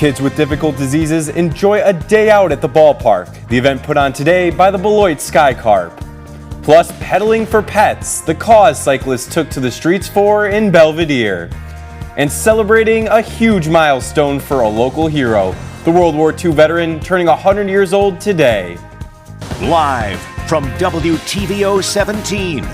Kids with difficult diseases enjoy a day out at the ballpark. The event put on today by the Beloit Sky Carp. Plus, pedaling for pets, the cause cyclists took to the streets for in Belvidere. And celebrating a huge milestone for a local hero, the World War II veteran turning 100 years old today. Live from WTVO 17,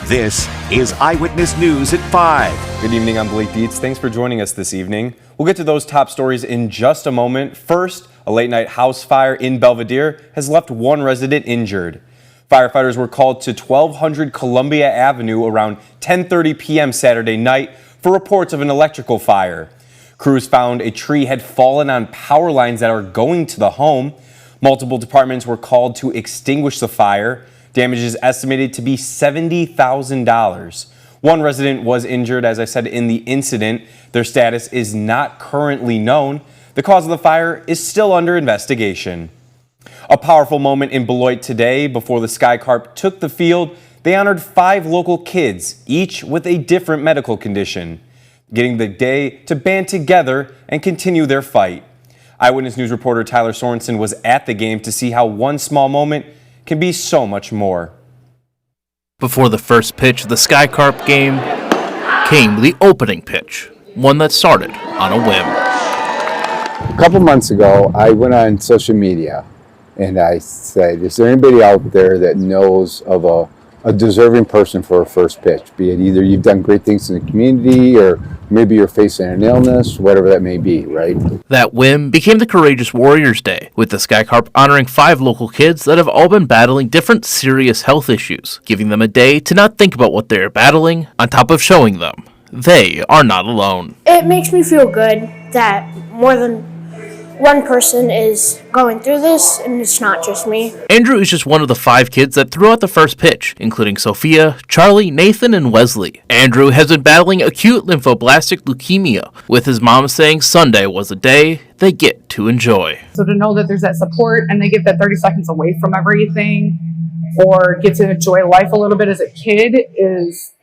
this is Eyewitness News at 5. Good evening, I'm Blake Dietz. Thanks for joining us this evening. We'll get to those top stories in just a moment. First, a late-night house fire in Belvidere has left one resident injured. Firefighters were called to 1200 Columbia Avenue around 10:30 p.m. Saturday night for reports of an electrical fire. Crews found a tree had fallen on power lines that are going to the home. Multiple departments were called to extinguish the fire. Damage is estimated to be $70,000. One resident was injured, as I said, in the incident. Their status is not currently known. The cause of the fire is still under investigation. A powerful moment in Beloit today. Before the Sky Carp took the field, they honored 5 local kids, each with a different medical condition, getting the day to band together and continue their fight. Eyewitness News reporter Tyler Sorensen was at the game to see how one small moment can be so much more. Before the first pitch of the Sky Carp game came the opening pitch, one that started on a whim. A couple months ago, I went on social media and I said, is there anybody out there that knows of a deserving person for a first pitch? Be it either you've done great things in the community or maybe you're facing an illness, whatever that may be, right? That whim became the Courageous Warriors Day, with the Sky Carp honoring 5 local kids that have all been battling different serious health issues, giving them a day to not think about what they're battling, on top of showing them they are not alone. It makes me feel good that more than one person is going through this, and it's not just me. Andrew is just one of the 5 kids that threw out the first pitch, including Sophia, Charlie, Nathan, and Wesley. Andrew has been battling acute lymphoblastic leukemia, with his mom saying Sunday was a day they get to enjoy. So to know that there's that support and they get that 30 seconds away from everything or get to enjoy life a little bit as a kid is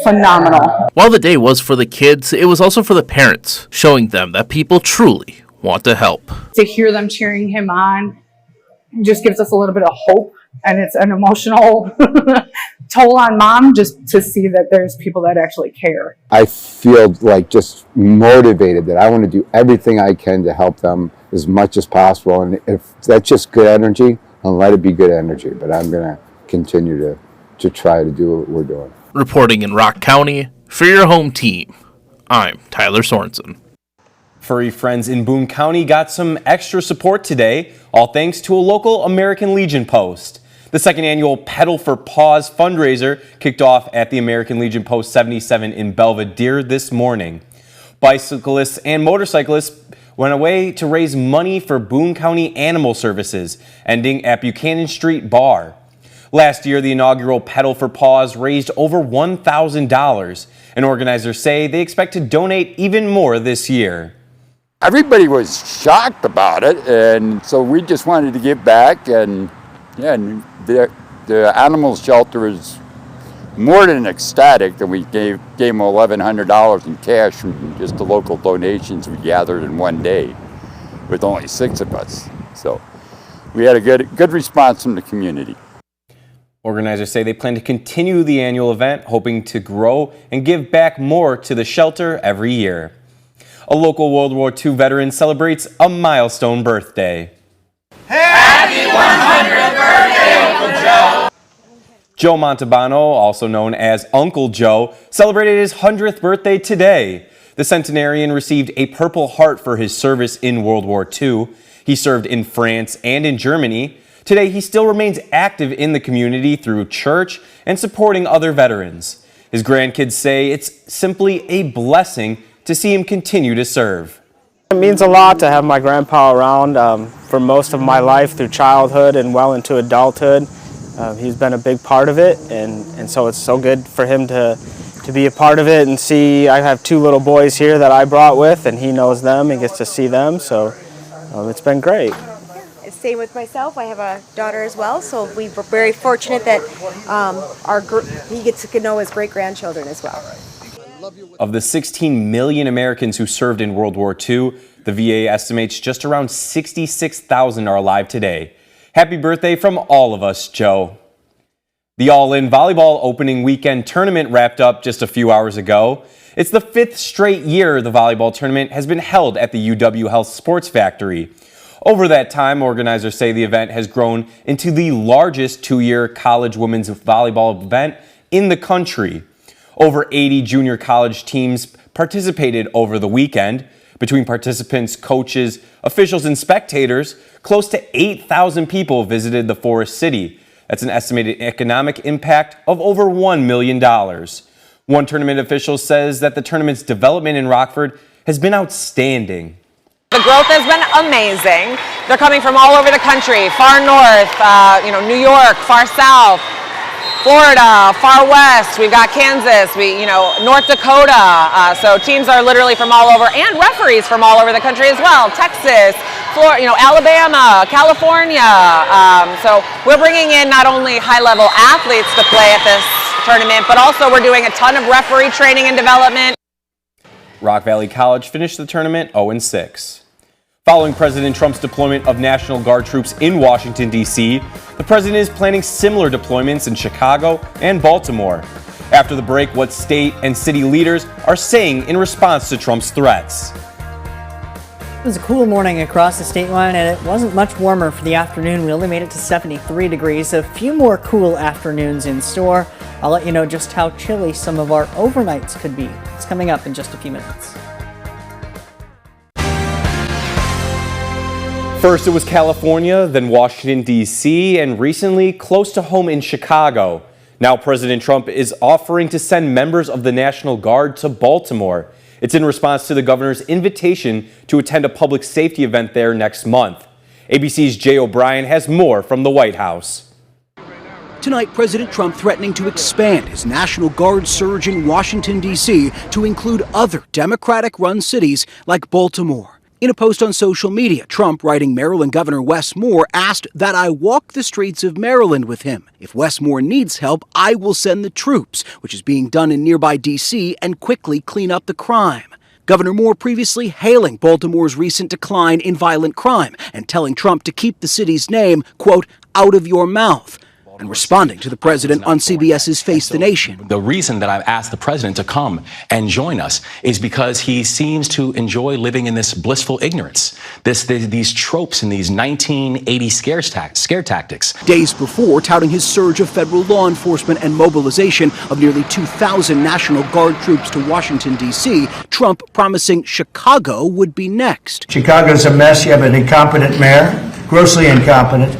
phenomenal. While the day was for the kids, it was also for the parents, showing them that people truly want to help. To hear them cheering him on just gives us a little bit of hope, and it's an emotional toll on mom just to see that there's people that actually care. I feel like just motivated that I want to do everything I can to help them as much as possible, and if that's just good energy, I'll let it be good energy, but I'm going to continue to try to do what we're doing. Reporting in Rock County, for your home team, I'm Tyler Sorensen. Furry friends in Boone County got some extra support today, all thanks to a local American Legion post. The second annual Pedal for Paws fundraiser kicked off at the American Legion Post 77 in Belvidere this morning. Bicyclists and motorcyclists went away to raise money for Boone County Animal Services, ending at Buchanan Street Bar. Last year, the inaugural Pedal for Paws raised over $1,000, and organizers say they expect to donate even more this year. Everybody was shocked about it, and so we just wanted to give back, and yeah, and the animal shelter is more than ecstatic that we gave them $1,100 in cash from just the local donations we gathered in one day with only 6 of us. So we had a good response from the community. Organizers say they plan to continue the annual event, hoping to grow and give back more to the shelter every year. A local World War II veteran celebrates a milestone birthday. Happy 100th birthday, Uncle Joe! Joe Montalbano, also known as Uncle Joe, celebrated his 100th birthday today. The centenarian received a Purple Heart for his service in World War II. He served in France and in Germany. Today, he still remains active in the community through church and supporting other veterans. His grandkids say it's simply a blessing to see him continue to serve. It means a lot to have my grandpa around for most of my life through childhood and well into adulthood. He's been a big part of it, and so it's so good for him to be a part of it and see. I have 2 little boys here that I brought with, and he knows them and gets to see them, so it's been great. Same with myself. I have a daughter as well, so we were very fortunate that he gets to know his great-grandchildren as well. Of the 16 million Americans who served in World War II, the VA estimates just around 66,000 are alive today. Happy birthday from all of us, Joe. The All-In Volleyball opening weekend tournament wrapped up just a few hours ago. It's the 5th straight year the volleyball tournament has been held at the UW Health Sports Factory. Over that time, organizers say the event has grown into the largest two-year college women's volleyball event in the country. Over 80 junior college teams participated over the weekend. Between participants, coaches, officials, and spectators, close to 8,000 people visited the Forest City. That's an estimated economic impact of over $1 million. One tournament official says that the tournament's development in Rockford has been outstanding. The growth has been amazing. They're coming from all over the country, far north, New York, far south, Florida, far west. We've got Kansas, North Dakota. So teams are literally from all over, and referees from all over the country as well. Texas, Florida, Alabama, California. So we're bringing in not only high-level athletes to play at this tournament, but also we're doing a ton of referee training and development. Rock Valley College finished the tournament 0-6. Following President Trump's deployment of National Guard troops in Washington, D.C., the president is planning similar deployments in Chicago and Baltimore. After the break, what state and city leaders are saying in response to Trump's threats. It was a cool morning across the state line, and it wasn't much warmer for the afternoon. We only made it to 73 degrees. A few more cool afternoons in store. I'll let you know just how chilly some of our overnights could be. It's coming up in just a few minutes. First, it was California, then Washington, D.C., and recently close to home in Chicago. Now President Trump is offering to send members of the National Guard to Baltimore. It's in response to the governor's invitation to attend a public safety event there next month. ABC's Jay O'Brien has more from the White House. Tonight, President Trump threatening to expand his National Guard surge in Washington, D.C. to include other Democratic-run cities like Baltimore. In a post on social media, Trump, writing Maryland Governor Wes Moore, asked that I walk the streets of Maryland with him. If Wes Moore needs help, I will send the troops, which is being done in nearby D.C., and quickly clean up the crime. Governor Moore previously hailing Baltimore's recent decline in violent crime and telling Trump to keep the city's name, quote, out of your mouth. And responding to the president on CBS's Face the Nation. The reason that I've asked the president to come and join us is because he seems to enjoy living in this blissful ignorance, these tropes and these 1980 scare tactics. Days before, touting his surge of federal law enforcement and mobilization of nearly 2,000 National Guard troops to Washington, D.C., Trump promising Chicago would be next. Chicago's a mess. You have an incompetent mayor, grossly incompetent.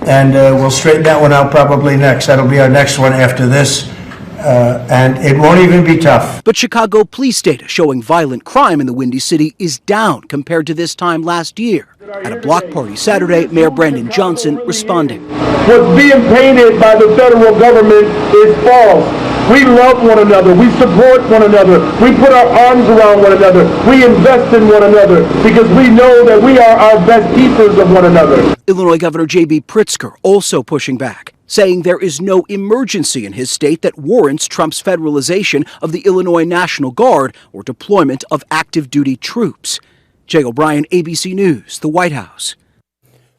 And we'll straighten that one out probably next. That'll be our next one after this. And it won't even be tough. But Chicago police data showing violent crime in the Windy City is down compared to this time last year. At a block party Saturday, Mayor Brandon Johnson responding. What's being painted by the federal government is false. We love one another. We support one another. We put our arms around one another. We invest in one another because we know that we are our best keepers of one another. Illinois Governor J.B. Pritzker also pushing back, saying there is no emergency in his state that warrants Trump's federalization of the Illinois National Guard or deployment of active duty troops. Jay O'Brien, ABC News, the White House.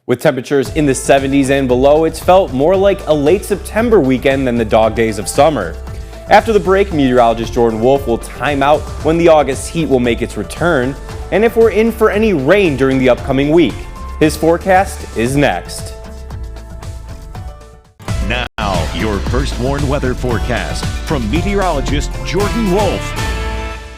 With temperatures in the 70s and below, it's felt more like a late September weekend than the dog days of summer. After the break, meteorologist Jordan Wolf will time out when the August heat will make its return and if we're in for any rain during the upcoming week. His forecast is next. Now, your first warned weather forecast from meteorologist Jordan Wolf.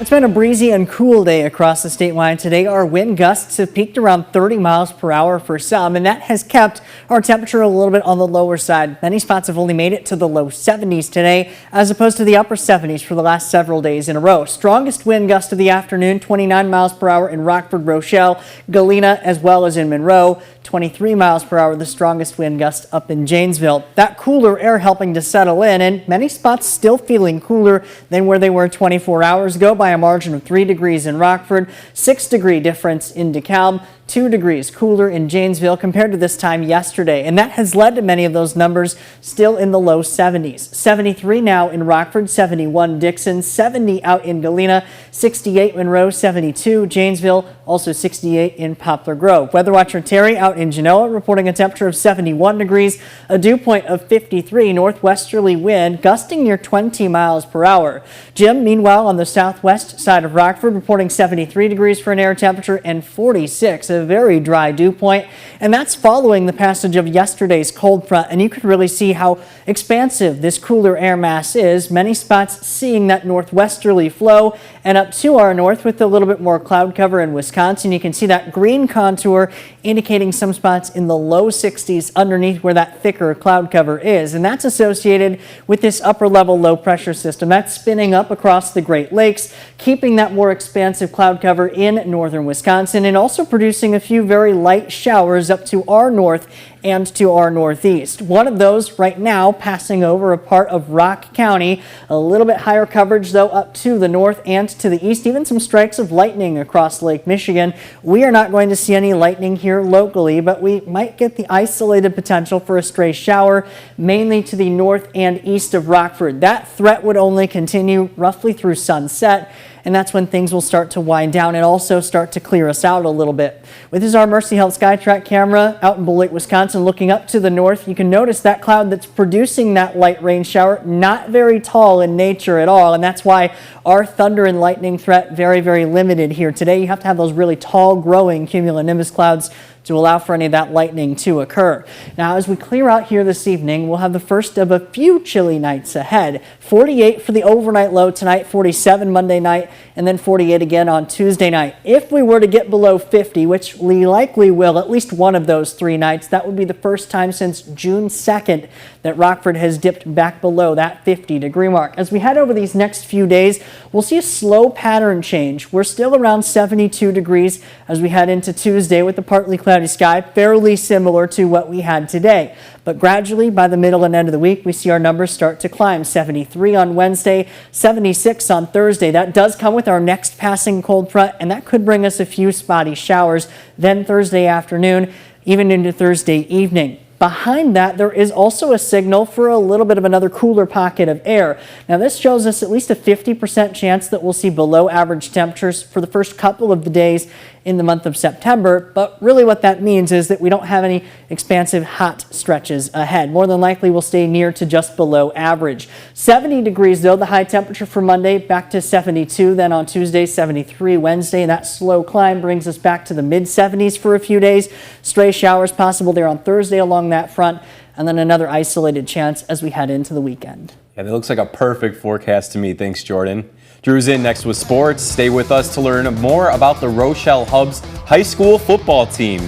It's been a breezy and cool day across the state line today. Our wind gusts have peaked around 30 miles per hour for some, and that has kept our temperature a little bit on the lower side. Many spots have only made it to the low 70s today, as opposed to the upper 70s for the last several days in a row. Strongest wind gust of the afternoon, 29 miles per hour in Rockford, Rochelle, Galena, as well as in Monroe. 23 miles per hour, the strongest wind gust up in Janesville. That cooler air helping to settle in, and many spots still feeling cooler than where they were 24 hours ago by a margin of 3 degrees in Rockford, 6-degree difference in DeKalb, 2 degrees cooler in Janesville compared to this time yesterday, and that has led to many of those numbers still in the low 70s. 73 now in Rockford, 71 Dixon, 70 out in Galena, 68 Monroe, 72 Janesville, also 68 in Poplar Grove. Weather watcher Terry out in Genoa reporting a temperature of 71 degrees, a dew point of 53, northwesterly wind gusting near 20 miles per hour. Jim, meanwhile, on the southwest side of Rockford reporting 73 degrees for an air temperature and 46, a very dry dew point, and that's following the passage of yesterday's cold front, and you could really see how expansive this cooler air mass is. Many spots seeing that northwesterly flow, and up to our north with a little bit more cloud cover in Wisconsin, you can see that green contour indicating some spots in the low 60s underneath where that thicker cloud cover is, and that's associated with this upper level low pressure system that's spinning up across the Great Lakes, keeping that more expansive cloud cover in northern Wisconsin, and also producing a few very light showers up to our north and to our northeast. One of those right now passing over a part of Rock County. A little bit higher coverage though up to the north and to the east. Even some strikes of lightning across Lake Michigan. We are not going to see any lightning here locally, but we might get the isolated potential for a stray shower, mainly to the north and east of Rockford. That threat would only continue roughly through sunset, and that's when things will start to wind down and also start to clear us out a little bit. This is our Mercy Health SkyTrack camera out in Bull Lake, Wisconsin, looking up to the north. You can notice that cloud that's producing that light rain shower, not very tall in nature at all, and that's why our thunder and lightning threat very, very limited here today. You have to have those really tall growing cumulonimbus clouds to allow for any of that lightning to occur. Now, as we clear out here this evening, we'll have the first of a few chilly nights ahead. 48 for the overnight low tonight, 47 Monday night, and then 48 again on Tuesday night. If we were to get below 50, which we likely will at least one of those 3 nights, that would be the first time since June 2nd that Rockford has dipped back below that 50-degree mark. As we head over these next few days, we'll see a slow pattern change. We're still around 72 degrees as we head into Tuesday with the partly cloudy sky, fairly similar to what we had today. But gradually, by the middle and end of the week, we see our numbers start to climb. 73 on Wednesday, 76 on Thursday. That does come with our next passing cold front, and that could bring us a few spotty showers. Then Thursday afternoon, even into Thursday evening. Behind that, there is also a signal for a little bit of another cooler pocket of air. Now, this shows us at least a 50% chance that we'll see below average temperatures for the first couple of the days in the month of September, but really what that means is that we don't have any expansive hot stretches ahead. More than likely we'll stay near to just below average. 70 degrees though, the high temperature for Monday, back to 72, then on Tuesday 73, Wednesday that slow climb brings us back to the mid 70s for a few days. Stray showers possible there on Thursday along that front, and then another isolated chance as we head into the weekend. Yeah, that looks like a perfect forecast to me. Thanks, Jordan. Drew's in next with sports. Stay with us to learn more about the Rochelle Hubs high school football team.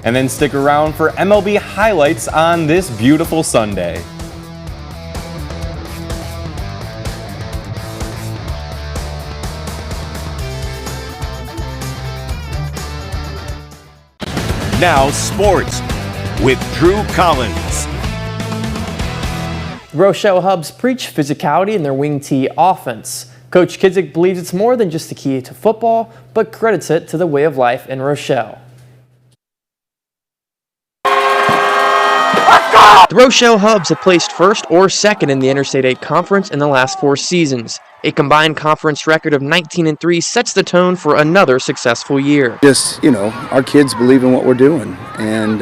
And then stick around for MLB highlights on this beautiful Sunday. Now sports with Drew Collins. Rochelle Hubs preach physicality in their wing tee offense. Coach Kidzik believes it's more than just the key to football, but credits it to the way of life in Rochelle. The Rochelle Hubs have placed first or second in the Interstate 8 Conference in the last 4 seasons. A combined conference record of 19-3 sets the tone for another successful year. Just, our kids believe in what we're doing. And,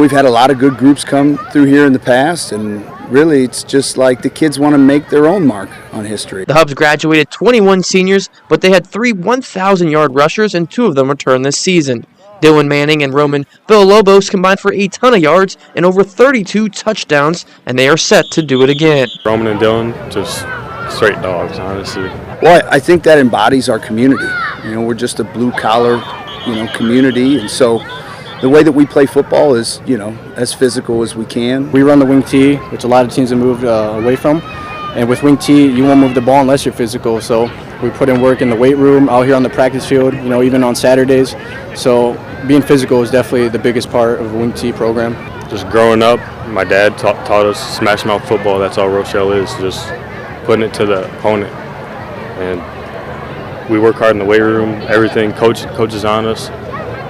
we've had a lot of good groups come through here in the past, and really it's just like the kids want to make their own mark on history. The Hubs graduated 21 seniors, but they had 3 1,000-yard rushers and 2 of them returned this season. Dylan Manning and Roman Villalobos combined for a ton of yards and over 32 touchdowns, and they are set to do it again. Roman and Dylan, just straight dogs, honestly. Well, I think that embodies our community. We're just a blue-collar, community, and so the way that we play football is, as physical as we can. We run the wing tee, which a lot of teams have moved away from. And with wing tee, you won't move the ball unless you're physical. So We put in work in the weight room, out here on the practice field, you know, even on Saturdays. So being physical is definitely the biggest part of a Wing T program. Just growing up, my dad taught us smash mouth football. That's all Rochelle is, just putting it to the opponent. And we work hard in the weight room, everything. Coach is on us.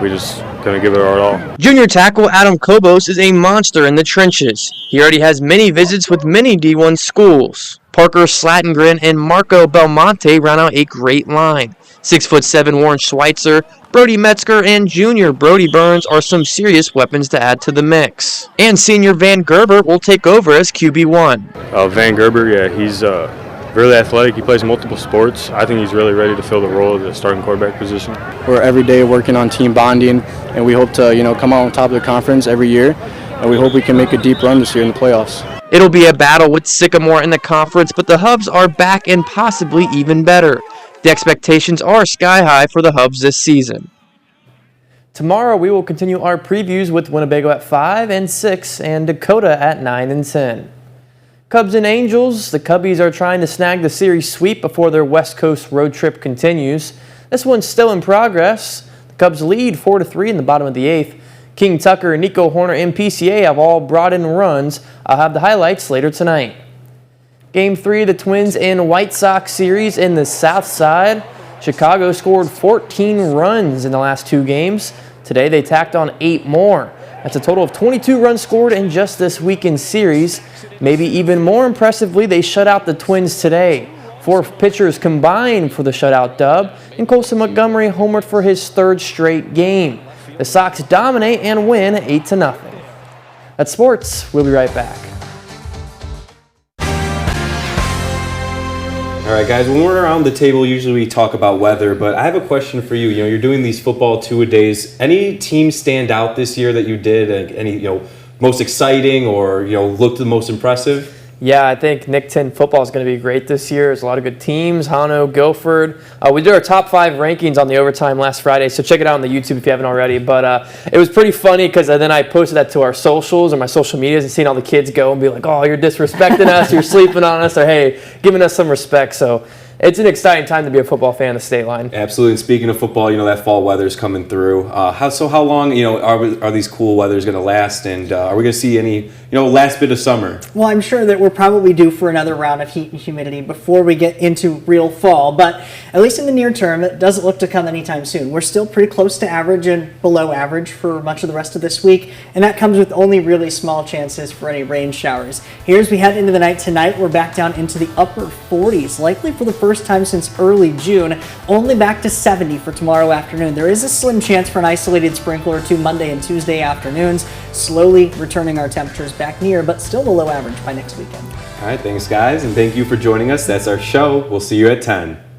We just going to give it our all. Junior tackle Adam Kobos is a monster in the trenches. He already has many visits with many D1 schools. Parker Slattengren and Marco Belmonte round out a great line. 6'7" Warren Schweitzer, Brody Metzger, and junior Brody Burns are some serious weapons to add to the mix. And senior Van Gerber will take over as QB1. Van Gerber, yeah, he's really athletic. He plays multiple sports. I think he's really ready to fill the role of the starting quarterback position. We're every day working on team bonding, and we hope to, you know, come out on top of the conference every year, and we hope we can make a deep run this year in the playoffs. It'll be a battle with Sycamore in the conference, but the Hubs are back and possibly even better. The expectations are sky high for the Hubs this season. Tomorrow we will continue our previews with Winnebago at 5 and 6 and Dakota at 9 and 10. Cubs and Angels, the Cubbies are trying to snag the series sweep before their West Coast road trip continues. This one's still in progress. The Cubs lead 4-3 in the bottom of the 8th. King Tucker, Nico Horner, and PCA have all brought in runs. I'll have the highlights later tonight. Game 3 of the Twins and White Sox series in the South Side. Chicago scored 14 runs in the last 2 games. Today they tacked on 8 more. That's a total of 22 runs scored in just this weekend series. Maybe even more impressively, they shut out the Twins today. 4 pitchers combined for the shutout dub, and Colson Montgomery homered for his 3rd straight game. The Sox dominate and win 8-0. That's sports. We'll be right back. All right, guys, when we're around the table, usually we talk about weather, but I have a question for you. You know, you're doing these football two-a-days. Any teams stand out this year that you did? Any, you know, most exciting or, you know, looked the most impressive? Yeah, I think Nick 10 football is going to be great this year. There's a lot of good teams, Hano, Guilford. We did our top 5 rankings on the overtime last Friday, so check it out on the YouTube if you haven't already. But it was pretty funny because then I posted that to our socials or my social medias and seeing all the kids go and be like, oh, you're disrespecting us, you're sleeping on us, or hey, giving us some respect. So it's an exciting time to be a football fan of State Line. Absolutely. And speaking of football, you know, that fall weather's coming through. How long, you know, are these cool weathers going to last? And are we going to see any, you know, last bit of summer? Well, I'm sure that we're probably due for another round of heat and humidity before we get into real fall. But at least in the near term, it doesn't look to come anytime soon. We're still pretty close to average and below average for much of the rest of this week. And that comes with only really small chances for any rain showers. Here as we head into the night tonight, we're back down into the upper 40s, likely for the first time since early June, only back to 70 for tomorrow afternoon. There is a slim chance for an isolated sprinkle or two Monday and Tuesday afternoons, slowly returning our temperatures back near, but still below average by next weekend. All right, thanks guys, and thank you for joining us. That's our show. We'll see you at 10.